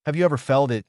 Have you ever felt it?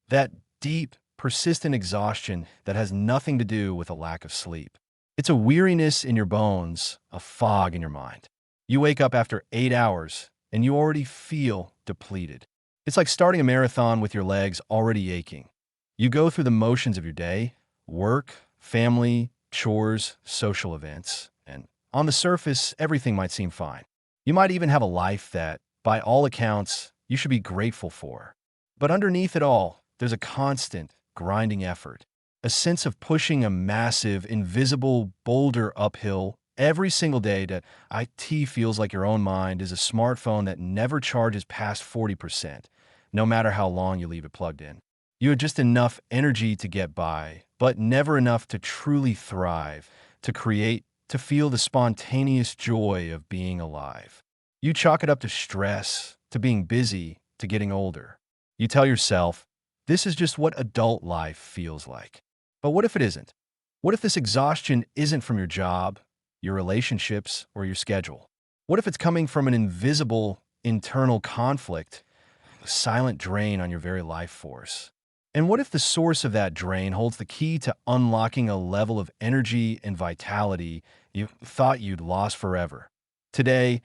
That deep, persistent exhaustion that has nothing to do with a lack of sleep. It's a weariness in your bones, a fog in your mind. You wake up after 8 hours and you already feel depleted. It's like starting a marathon with your legs already aching. You go through the motions of your day, work, family, chores, social events, and on the surface, everything might seem fine. You might even have a life that, by all accounts, you should be grateful for. But underneath it all, there's a constant, grinding effort, a sense of pushing a massive, invisible boulder uphill every single day that IT feels like your own mind is a smartphone that never charges past 40%, no matter how long you leave it plugged in. You have just enough energy to get by, but never enough to truly thrive, to create, to feel the spontaneous joy of being alive. You chalk it up to stress, to being busy, to getting older. You tell yourself, this is just what adult life feels like. But what if it isn't? What if this exhaustion isn't from your job, your relationships, or your schedule? What if it's coming from an invisible internal conflict, a silent drain on your very life force? And what if the source of that drain holds the key to unlocking a level of energy and vitality you thought you'd lost forever? Today,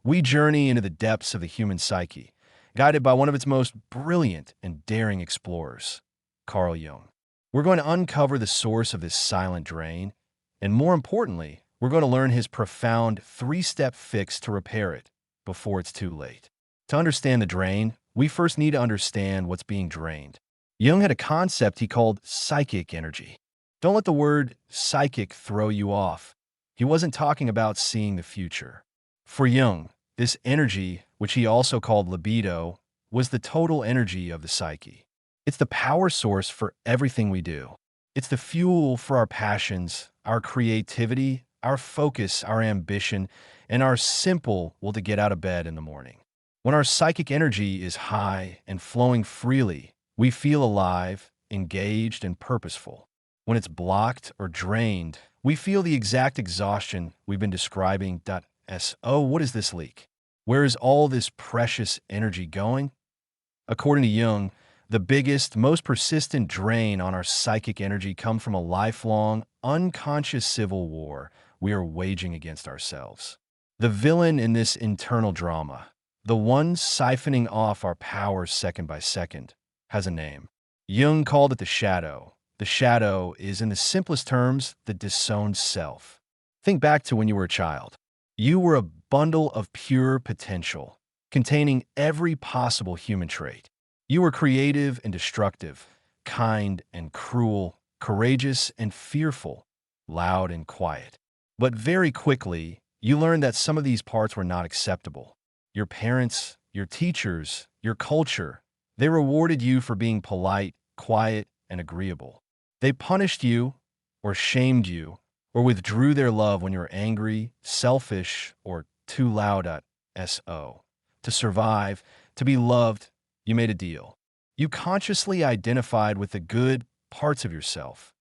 we journey into the depths of the human psyche, guided by one of its most brilliant and daring explorers, Carl Jung. We're going to uncover the source of this silent drain, and more importantly, we're going to learn his profound three-step fix to repair it before it's too late. To understand the drain, we first need to understand what's being drained. Jung had a concept he called psychic energy. Don't let the word psychic throw you off. He wasn't talking about seeing the future. For Jung, this energy, which he also called libido, was the total energy of the psyche. It's the power source for everything we do. It's the fuel for our passions, our creativity, our focus, our ambition, and our simple will to get out of bed in the morning. When our psychic energy is high and flowing freely, we feel alive, engaged, and purposeful. When it's blocked or drained, we feel the exact exhaustion we've been describing. Oh, what is this leak? Where is all this precious energy going? According to Jung, the biggest, most persistent drain on our psychic energy comes from a lifelong, unconscious civil war we are waging against ourselves. The villain in this internal drama, the one siphoning off our powers second by second, has a name. Jung called it the shadow. The shadow is, in the simplest terms, the disowned self. Think back to when you were a child. You were a bundle of pure potential, containing every possible human trait. You were creative and destructive, kind and cruel, courageous and fearful, loud and quiet. But very quickly, you learned that some of these parts were not acceptable. Your parents, your teachers, your culture, they rewarded you for being polite, quiet, and agreeable. They punished you, or shamed you, or withdrew their love when you were angry, selfish, or too loud at SO. To survive, to be loved, you made a deal. You consciously identified with the good parts of yourself.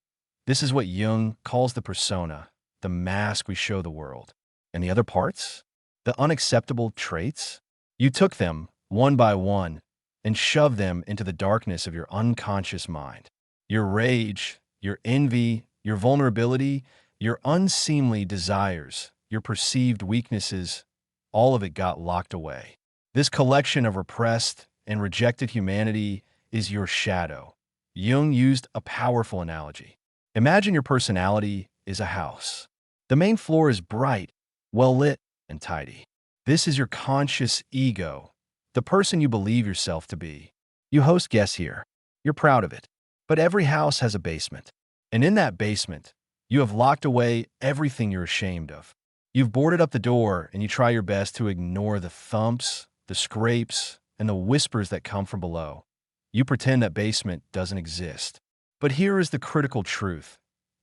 This is what Jung calls the persona, the mask we show the world. And the other parts? The unacceptable traits? You took them, one by one, and shoved them into the darkness of your unconscious mind. Your rage, your envy, your vulnerability, your unseemly desires, your perceived weaknesses, all of it got locked away. This collection of repressed and rejected humanity is your shadow. Jung used a powerful analogy. Imagine your personality is a house. The main floor is bright, well-lit, and tidy. This is your conscious ego, the person you believe yourself to be. You host guests here. You're proud of it. But every house has a basement. And in that basement, you have locked away everything you're ashamed of. You've boarded up the door and you try your best to ignore the thumps, the scrapes, and the whispers that come from below. You pretend that basement doesn't exist. But here is the critical truth.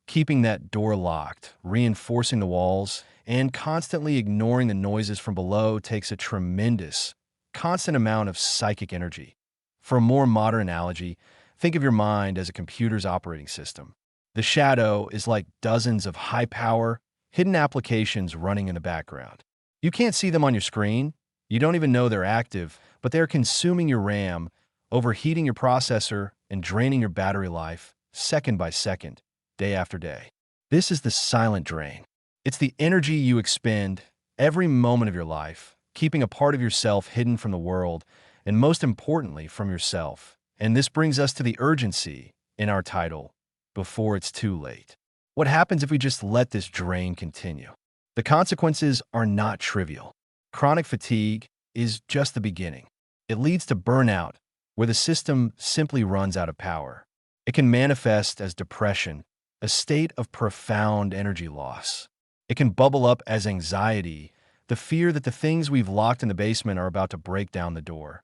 Keeping that door locked, reinforcing the walls, and constantly ignoring the noises from below takes a tremendous, constant amount of psychic energy. For a more modern analogy, think of your mind as a computer's operating system. The shadow is like dozens of high-power, hidden applications running in the background. You can't see them on your screen. You don't even know they're active, but they're consuming your RAM, overheating your processor and draining your battery life second by second, day after day. This is the silent drain. It's the energy you expend every moment of your life, keeping a part of yourself hidden from the world, and most importantly, from yourself. And this brings us to the urgency in our title, Before It's Too Late. What happens if we just let this drain continue? The consequences are not trivial. Chronic fatigue is just the beginning. It leads to burnout, where the system simply runs out of power. It can manifest as depression, a state of profound energy loss. It can bubble up as anxiety, the fear that the things we've locked in the basement are about to break down the door.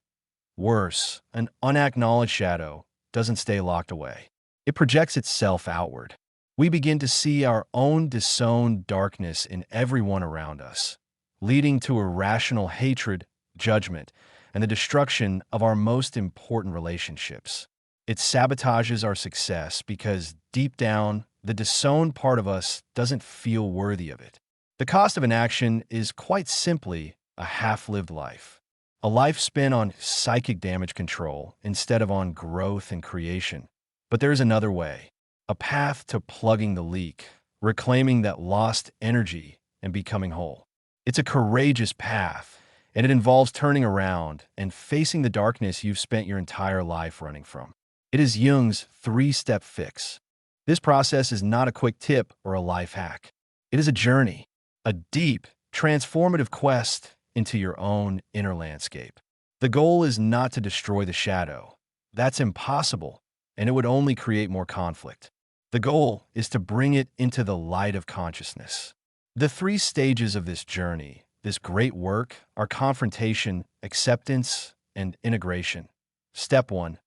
Worse, an unacknowledged shadow doesn't stay locked away. It projects itself outward. We begin to see our own disowned darkness in everyone around us, leading to irrational hatred, judgment, and the destruction of our most important relationships. It sabotages our success because deep down, the disowned part of us doesn't feel worthy of it. The cost of inaction is quite simply a half-lived life. A life spent on psychic damage control instead of on growth and creation. But there's another way, a path to plugging the leak, reclaiming that lost energy and becoming whole. It's a courageous path, and it involves turning around and facing the darkness you've spent your entire life running from. It is Jung's three-step fix. This process is not a quick tip or a life hack. It is a journey, a deep, transformative quest into your own inner landscape. The goal is not to destroy the shadow. That's impossible, and it would only create more conflict. The goal is to bring it into the light of consciousness. The three stages of this journey, this great work, are confrontation, acceptance, and integration. Step 1.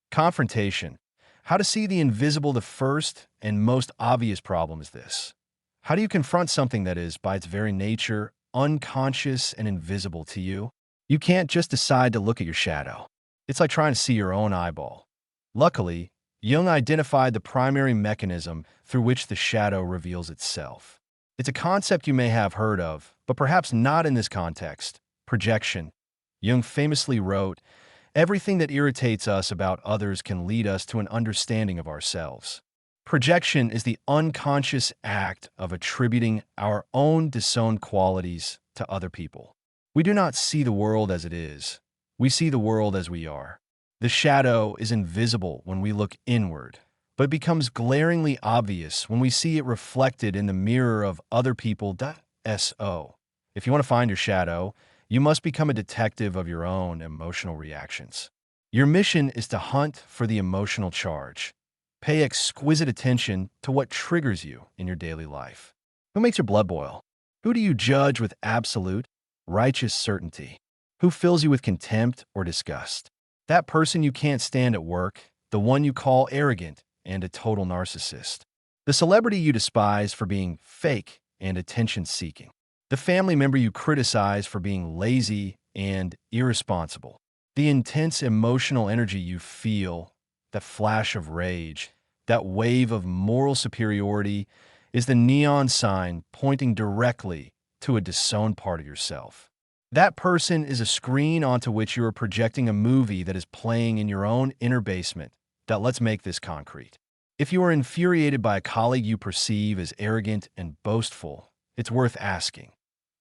Confrontation. How to see the invisible. The first and most obvious problem is this. How do you confront something that is, by its very nature, unconscious and invisible to you? You can't just decide to look at your shadow. It's like trying to see your own eyeball. Luckily, Jung identified the primary mechanism through which the shadow reveals itself. It's a concept you may have heard of, but perhaps not in this context: projection. Jung famously wrote, "Everything that irritates us about others can lead us to an understanding of ourselves." Projection is the unconscious act of attributing our own disowned qualities to other people. We do not see the world as it is. We see the world as we are. The shadow is invisible when we look inward, but becomes glaringly obvious when we see it reflected in the mirror of other people. So, if you want to find your shadow, you must become a detective of your own emotional reactions. Your mission is to hunt for the emotional charge. Pay exquisite attention to what triggers you in your daily life. Who makes your blood boil? Who do you judge with absolute, righteous certainty? Who fills you with contempt or disgust? That person you can't stand at work, the one you call arrogant and a total narcissist. The celebrity you despise for being fake and attention-seeking. The family member you criticize for being lazy and irresponsible. The intense emotional energy you feel, that flash of rage, that wave of moral superiority, is the neon sign pointing directly to a disowned part of yourself. That person is a screen onto which you are projecting a movie that is playing in your own inner basement. Let's make this concrete. If you are infuriated by a colleague you perceive as arrogant and boastful, it's worth asking,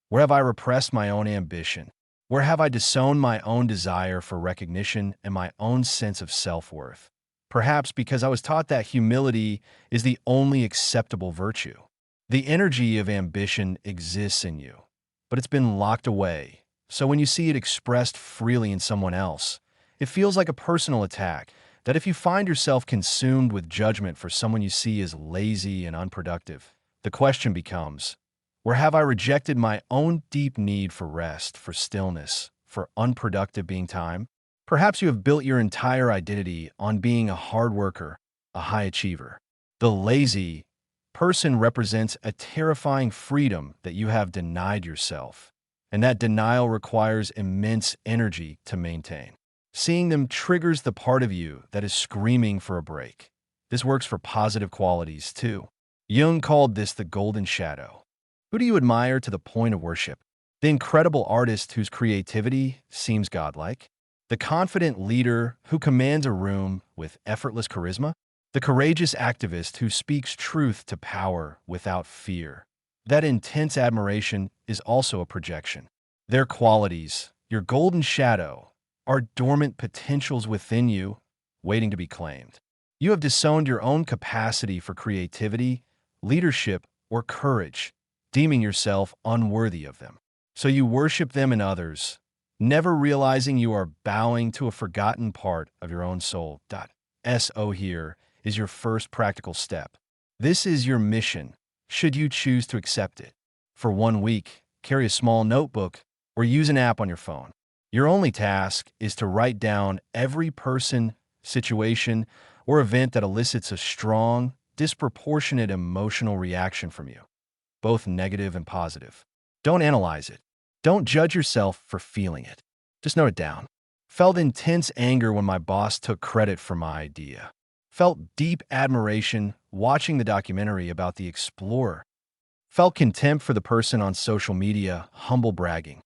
where have I repressed my own ambition? Where have I disowned my own desire for recognition and my own sense of self-worth? Perhaps because I was taught that humility is the only acceptable virtue. The energy of ambition exists in you, but it's been locked away. So when you see it expressed freely in someone else, it feels like a personal attack. That if you find yourself consumed with judgment for someone you see as lazy and unproductive, the question becomes, where have I rejected my own deep need for rest, for stillness, for unproductive being time? Perhaps you have built your entire identity on being a hard worker, a high achiever. The lazy person represents a terrifying freedom that you have denied yourself, and that denial requires immense energy to maintain. Seeing them triggers the part of you that is screaming for a break. This works for positive qualities, too. Jung called this the golden shadow. Who do you admire to the point of worship? The incredible artist whose creativity seems godlike? The confident leader who commands a room with effortless charisma? The courageous activist who speaks truth to power without fear? That intense admiration is also a projection. Their qualities, your golden shadow, are dormant potentials within you waiting to be claimed. You have disowned your own capacity for creativity, leadership, or courage, deeming yourself unworthy of them. So you worship them in others, never realizing you are bowing to a forgotten part of your own soul. So here is your first practical step. This is your mission, should you choose to accept it. For 1 week, carry a small notebook or use an app on your phone. Your only task is to write down every person, situation, or event that elicits a strong, disproportionate emotional reaction from you, both negative and positive. Don't analyze it. Don't judge yourself for feeling it. Just note it down. Felt intense anger when my boss took credit for my idea. Felt deep admiration watching the documentary about the explorer. Felt contempt for the person on social media, humble bragging.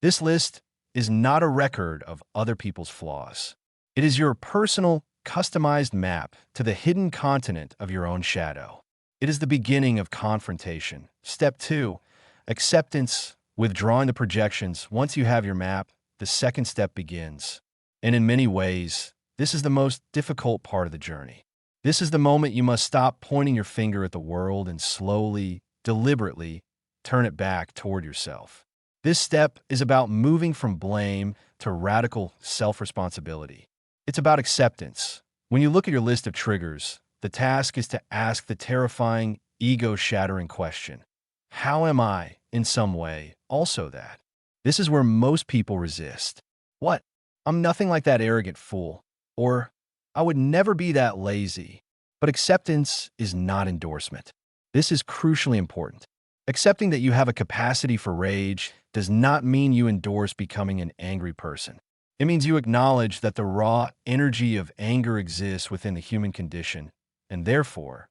This list is not a record of other people's flaws. It is your personal, customized map to the hidden continent of your own shadow. It is the beginning of confrontation. Step 2, acceptance, withdrawing the projections. Once you have your map, the second step begins. And in many ways, this is the most difficult part of the journey. This is the moment you must stop pointing your finger at the world and slowly, deliberately, turn it back toward yourself. This step is about moving from blame to radical self-responsibility. It's about acceptance. When you look at your list of triggers, the task is to ask the terrifying, ego-shattering question: how am I, in some way, also that? This is where most people resist. What? I'm nothing like that arrogant fool. Or, I would never be that lazy. But acceptance is not endorsement. This is crucially important. Accepting that you have a capacity for rage does not mean you endorse becoming an angry person. It means you acknowledge that the raw energy of anger exists within the human condition, and therefore,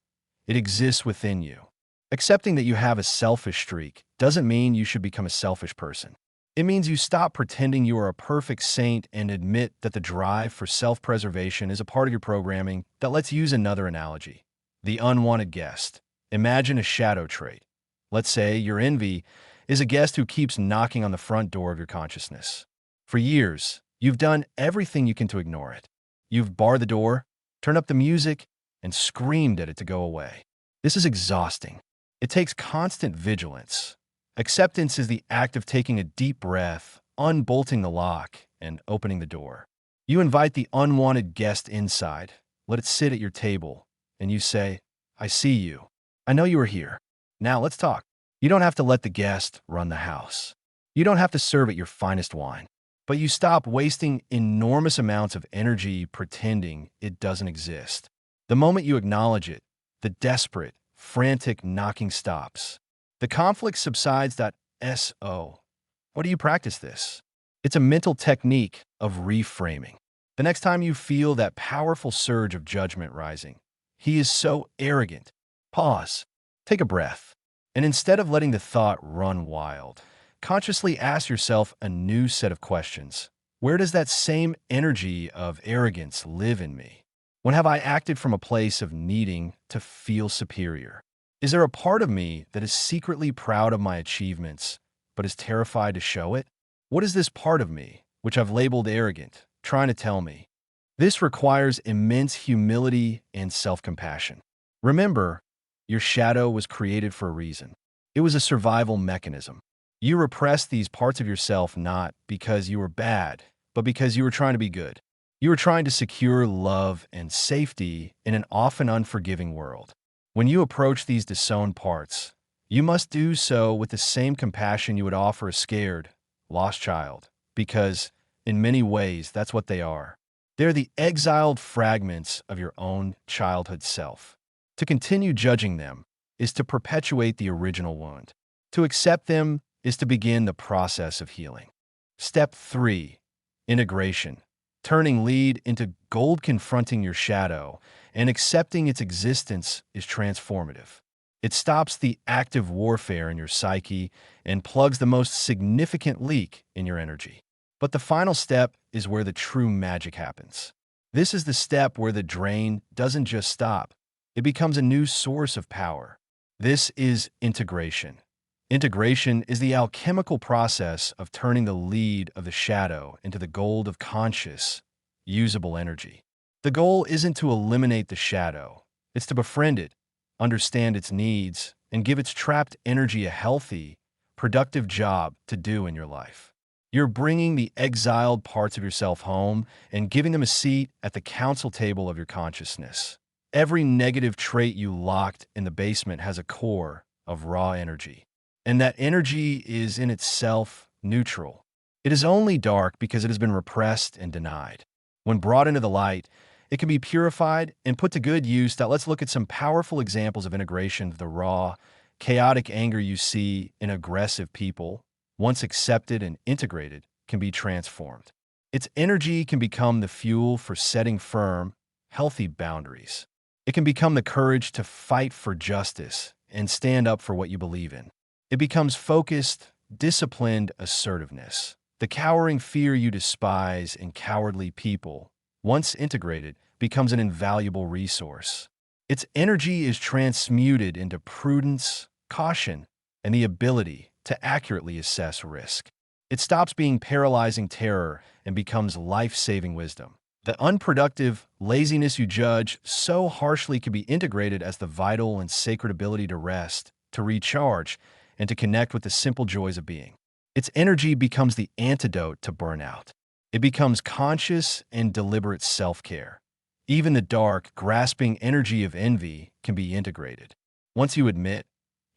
it exists within you. Accepting that you have a selfish streak doesn't mean you should become a selfish person. It means you stop pretending you are a perfect saint and admit that the drive for self-preservation is a part of your programming. That let's use another analogy. The unwanted guest. Imagine a shadow trait. Let's say your envy is a guest who keeps knocking on the front door of your consciousness. For years, you've done everything you can to ignore it. You've barred the door, turned up the music, and screamed at it to go away. This is exhausting. It takes constant vigilance. Acceptance is the act of taking a deep breath, unbolting the lock, and opening the door. You invite the unwanted guest inside, let it sit at your table, and you say, I see you. I know you are here. Now let's talk. You don't have to let the guest run the house. You don't have to serve it your finest wine. But you stop wasting enormous amounts of energy pretending it doesn't exist. The moment you acknowledge it, the desperate, frantic knocking stops. The conflict subsides. So, what do you practice this? It's a mental technique of reframing. The next time you feel that powerful surge of judgment rising, he is so arrogant. Pause, take a breath, and instead of letting the thought run wild, consciously ask yourself a new set of questions. Where does that same energy of arrogance live in me? When have I acted from a place of needing to feel superior? Is there a part of me that is secretly proud of my achievements, but is terrified to show it? What is this part of me, which I've labeled arrogant, trying to tell me? This requires immense humility and self-compassion. Remember, your shadow was created for a reason. It was a survival mechanism. You repressed these parts of yourself not because you were bad, but because you were trying to be good. You were trying to secure love and safety in an often unforgiving world. When you approach these disowned parts, you must do so with the same compassion you would offer a scared, lost child, because, in many ways, that's what they are. They're the exiled fragments of your own childhood self. To continue judging them is to perpetuate the original wound. To accept them is to begin the process of healing. Step 3. Integration. Turning lead into gold. Confronting your shadow and accepting its existence is transformative. It stops the active warfare in your psyche and plugs the most significant leak in your energy. But the final step is where the true magic happens. This is the step where the drain doesn't just stop. It becomes a new source of power. This is integration. Integration is the alchemical process of turning the lead of the shadow into the gold of conscious, usable energy. The goal isn't to eliminate the shadow, it's to befriend it, understand its needs, and give its trapped energy a healthy, productive job to do in your life. You're bringing the exiled parts of yourself home and giving them a seat at the council table of your consciousness. Every negative trait you locked in the basement has a core of raw energy. And that energy is in itself neutral. It is only dark because it has been repressed and denied. When brought into the light, it can be purified and put to good use. Now let's look at some powerful examples of integration of the raw, chaotic anger you see in aggressive people, once accepted and integrated, can be transformed. Its energy can become the fuel for setting firm, healthy boundaries. It can become the courage to fight for justice and stand up for what you believe in. It becomes focused, disciplined assertiveness. The cowering fear you despise in cowardly people, once integrated, becomes an invaluable resource. Its energy is transmuted into prudence, caution, and the ability to accurately assess risk. It stops being paralyzing terror and becomes life-saving wisdom. The unproductive laziness you judge so harshly can be integrated as the vital and sacred ability to rest, to recharge, and to connect with the simple joys of being. Its energy becomes the antidote to burnout. It becomes conscious and deliberate self-care. Even the dark, grasping energy of envy can be integrated. Once you admit,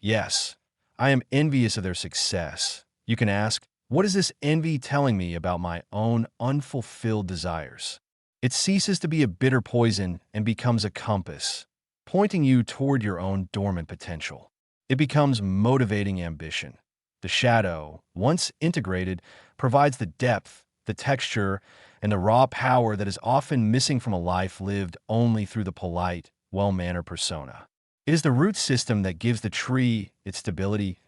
yes, I am envious of their success, you can ask, what is this envy telling me about my own unfulfilled desires? It ceases to be a bitter poison and becomes a compass, pointing you toward your own dormant potential. It becomes motivating ambition. The shadow, once integrated, provides the depth, the texture, and the raw power that is often missing from a life lived only through the polite, well-mannered persona. It is the root system that gives the tree its stability.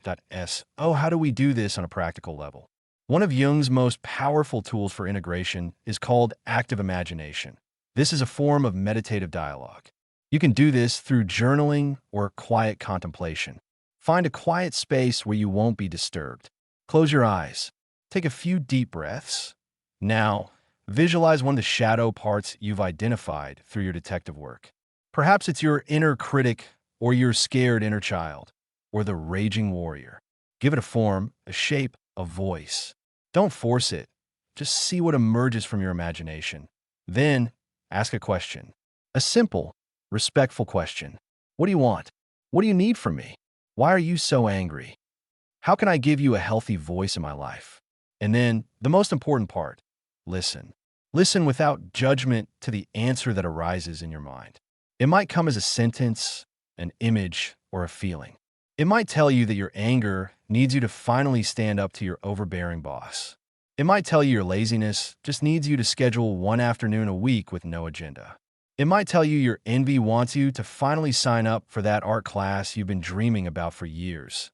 Oh, how do we do this on a practical level? One of Jung's most powerful tools for integration is called active imagination. This is a form of meditative dialogue. You can do this through journaling or quiet contemplation. Find a quiet space where you won't be disturbed. Close your eyes. Take a few deep breaths. Now, visualize one of the shadow parts you've identified through your detective work. Perhaps it's your inner critic or your scared inner child, or the raging warrior. Give it a form, a shape, a voice. Don't force it. Just see what emerges from your imagination. Then, ask a question. A simple, respectful question. What do you want? What do you need from me? Why are you so angry? How can I give you a healthy voice in my life? And then, the most important part, listen. Listen without judgment to the answer that arises in your mind. It might come as a sentence, an image, or a feeling. It might tell you that your anger needs you to finally stand up to your overbearing boss. It might tell you your laziness just needs you to schedule one afternoon a week with no agenda. It might tell you your envy wants you to finally sign up for that art class you've been dreaming about for years.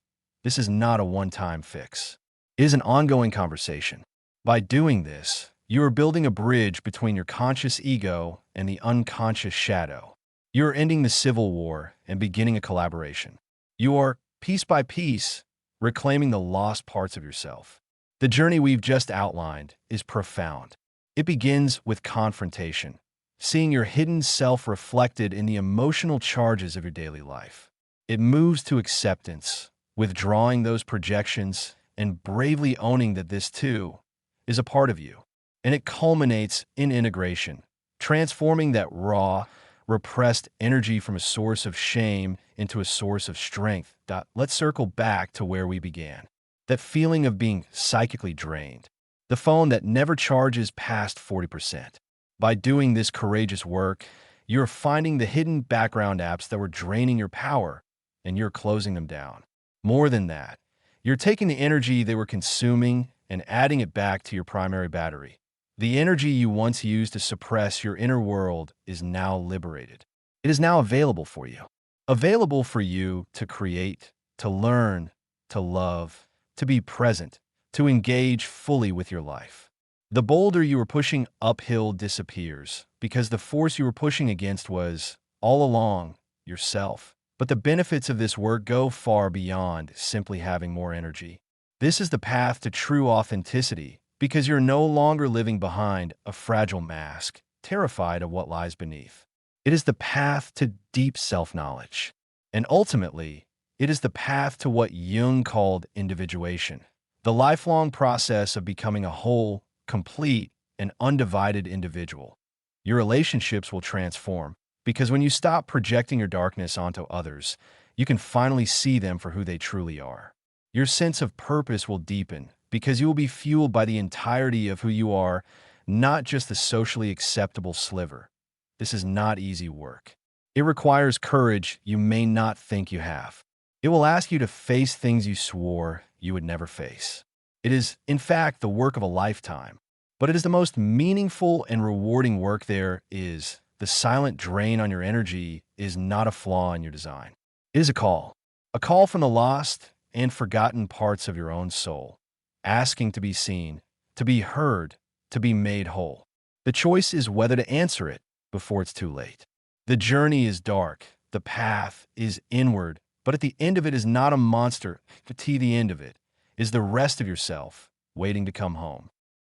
This is not a one-time fix. It is an ongoing conversation. By doing this, you are building a bridge between your conscious ego and the unconscious shadow. You are ending the civil war and beginning a collaboration. You are, piece by piece, reclaiming the lost parts of yourself. The journey we've just outlined is profound. It begins with confrontation, seeing your hidden self reflected in the emotional charges of your daily life. It moves to acceptance, withdrawing those projections and bravely owning that this, too, is a part of you. And it culminates in integration, transforming that raw, repressed energy from a source of shame into a source of strength. Let's circle back to where we began. That feeling of being psychically drained. The phone that never charges past 40%. By doing this courageous work, you're finding the hidden background apps that were draining your power, and you're closing them down. More than that, you're taking the energy they were consuming and adding it back to your primary battery. The energy you once used to suppress your inner world is now liberated. It is now available for you. Available for you to create, to learn, to love, to be present, to engage fully with your life. The boulder you were pushing uphill disappears because the force you were pushing against was, all along, yourself. But the benefits of this work go far beyond simply having more energy. This is the path to true authenticity because you're no longer living behind a fragile mask, terrified of what lies beneath. It is the path to deep self-knowledge. And ultimately, it is the path to what Jung called individuation, the lifelong process of becoming a whole, complete, and undivided individual. Your relationships will transform because when you stop projecting your darkness onto others, you can finally see them for who they truly are. Your sense of purpose will deepen because you will be fueled by the entirety of who you are, not just the socially acceptable sliver. This is not easy work. It requires courage you may not think you have. It will ask you to face things you swore you would never face. It is, in fact, the work of a lifetime. But it is the most meaningful and rewarding work there is. The silent drain on your energy is not a flaw in your design. It is a call from the lost and forgotten parts of your own soul, asking to be seen, to be heard, to be made whole. The choice is whether to answer it before it's too late. The journey is dark, the path is inward, but at the end of it is not a monster. The end of it is the rest of yourself waiting to come home.